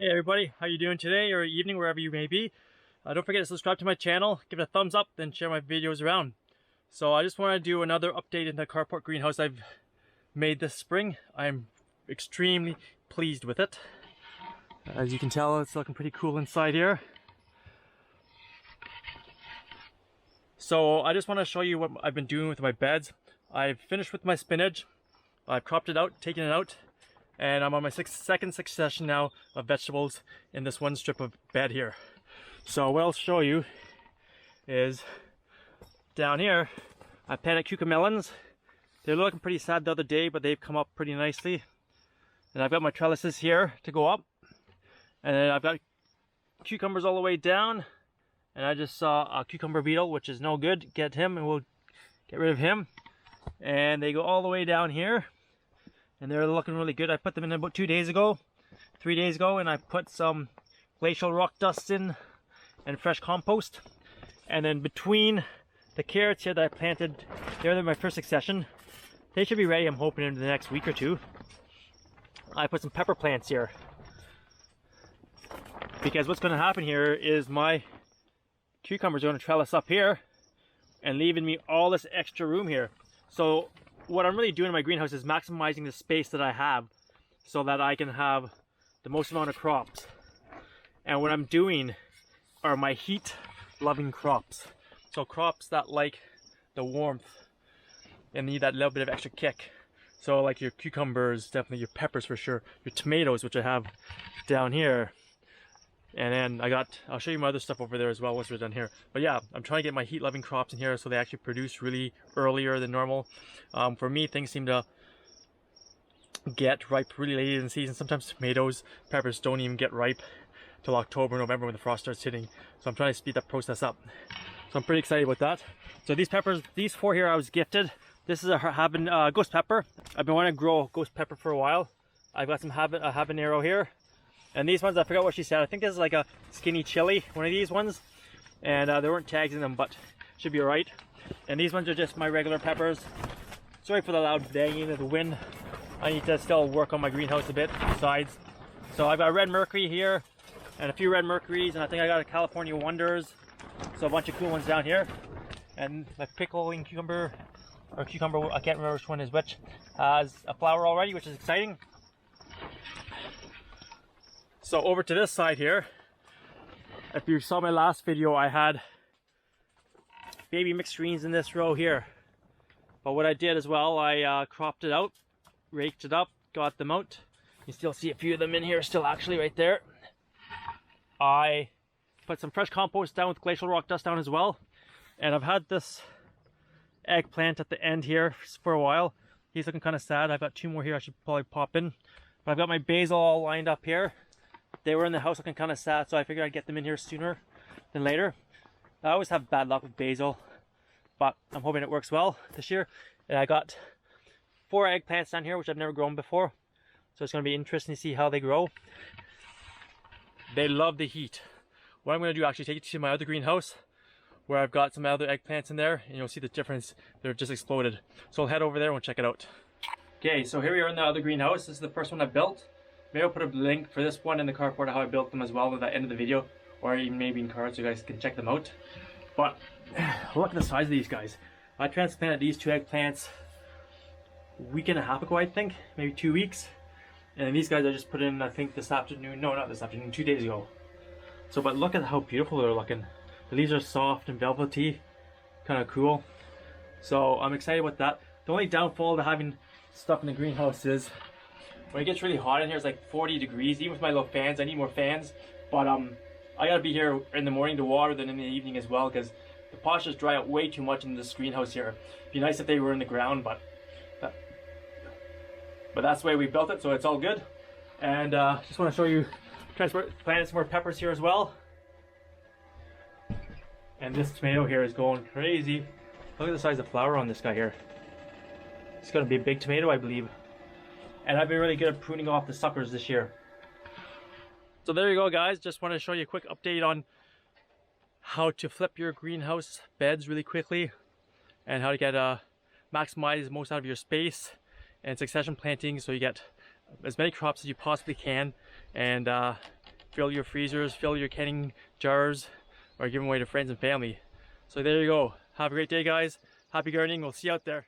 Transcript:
Hey everybody, how you doing today or evening, wherever you may be? Don't forget to subscribe to my channel, give it a thumbs up, then share my videos around. So I just want to do another update in the carport greenhouse I've made this spring. I'm extremely pleased with it. As you can tell, it's looking pretty cool inside here. So I just want to show you what I've been doing with my beds. I've finished with my spinach. I've cropped it out, taken it out, and I'm on my second succession now of vegetables in this one strip of bed here. So what I'll show you is down here I planted cucumber melons. They were looking pretty sad the other day, but they've come up pretty nicely. And I've got my trellises here to go up, and then I've got cucumbers all the way down, and I just saw a cucumber beetle, which is no good. Get him and we'll get rid of him. And they go all the way down here, and they're looking really good. I put them in about 3 days ago, and I put some glacial rock dust in and fresh compost. And then between the carrots here that I planted, they're my first succession. They should be ready, I'm hoping, in the next week or two. I put some pepper plants here, because what's going to happen here is my cucumbers are going to trellis up here and leaving me all this extra room here. So what I'm really doing in my greenhouse is maximizing the space that I have so that I can have the most amount of crops. And what I'm doing are my heat loving crops. So crops that like the warmth and need that little bit of extra kick. So like your cucumbers, definitely your peppers for sure, your tomatoes, which I have down here. And then I'll show you my other stuff over there as well once we're done here. But yeah, I'm trying to get my heat loving crops in here so they actually produce really earlier than normal. For me, things seem to get ripe really late in the season. Sometimes tomatoes, peppers don't even get ripe till October, November when the frost starts hitting. So I'm trying to speed that process up. So I'm pretty excited about that. So these peppers, these four here I was gifted. This is a ghost pepper. I've been wanting to grow ghost pepper for a while. I've got some habanero here. And these ones, I forgot what she said. I think this is like a skinny chili, one of these ones. And there weren't tags in them, but should be alright. And these ones are just my regular peppers. Sorry for the loud banging of the wind. I need to still work on my greenhouse a bit besides. So I've got red mercury here, and a few red mercuries, and I think I got a California wonders. So a bunch of cool ones down here. And my pickling cucumber, I can't remember which one is which, has a flower already, which is exciting. So over to this side here, if you saw my last video, I had baby mixed greens in this row here. But what I did as well, I cropped it out, raked it up, got them out. You still see a few of them in here still actually right there. I put some fresh compost down with glacial rock dust down as well. And I've had this eggplant at the end here for a while. He's looking kind of sad. I've got two more here I should probably pop in. But I've got my basil all lined up here. They were in the house looking kind of sad, so I figured I'd get them in here sooner than later. I always have bad luck with basil, but I'm hoping it works well this year. And I got 4 eggplants down here, which I've never grown before. So it's going to be interesting to see how they grow. They love the heat. What I'm going to do, actually take it to my other greenhouse, where I've got some other eggplants in there, and you'll see the difference. They're just exploded. So I'll head over there and we'll check it out. Okay, so here we are in the other greenhouse. This is the first one I built. Maybe I'll put a link for this one in the carport of how I built them as well at the end of the video, or even maybe in cards so you guys can check them out. But look at the size of these guys. I transplanted these 2 eggplants a week and a half ago, I think, maybe 2 weeks. And these guys I just put in, I think this afternoon, no, not this afternoon, 2 days ago. So, but look at how beautiful they're looking. The leaves are soft and velvety, kind of cool. So I'm excited with that. The only downfall to having stuff in the greenhouse is when it gets really hot in here, it's like 40 degrees. Even with my little fans, I need more fans. But I gotta be here in the morning to water, then in the evening as well, because the pots just dry out way too much in this greenhouse here. It'd be nice if they were in the ground, but that's the way we built it, so it's all good. And just want to show you, planted some more peppers here as well. And this tomato here is going crazy. Look at the size of flower on this guy here. It's gonna be a big tomato, I believe. And I've been really good at pruning off the suckers this year. So there you go, guys. Just want to show you a quick update on how to flip your greenhouse beds really quickly, and how to get maximize most out of your space, and succession planting so you get as many crops as you possibly can, and fill your freezers, fill your canning jars, or give them away to friends and family. So there you go. Have a great day, guys. Happy gardening. We'll see you out there.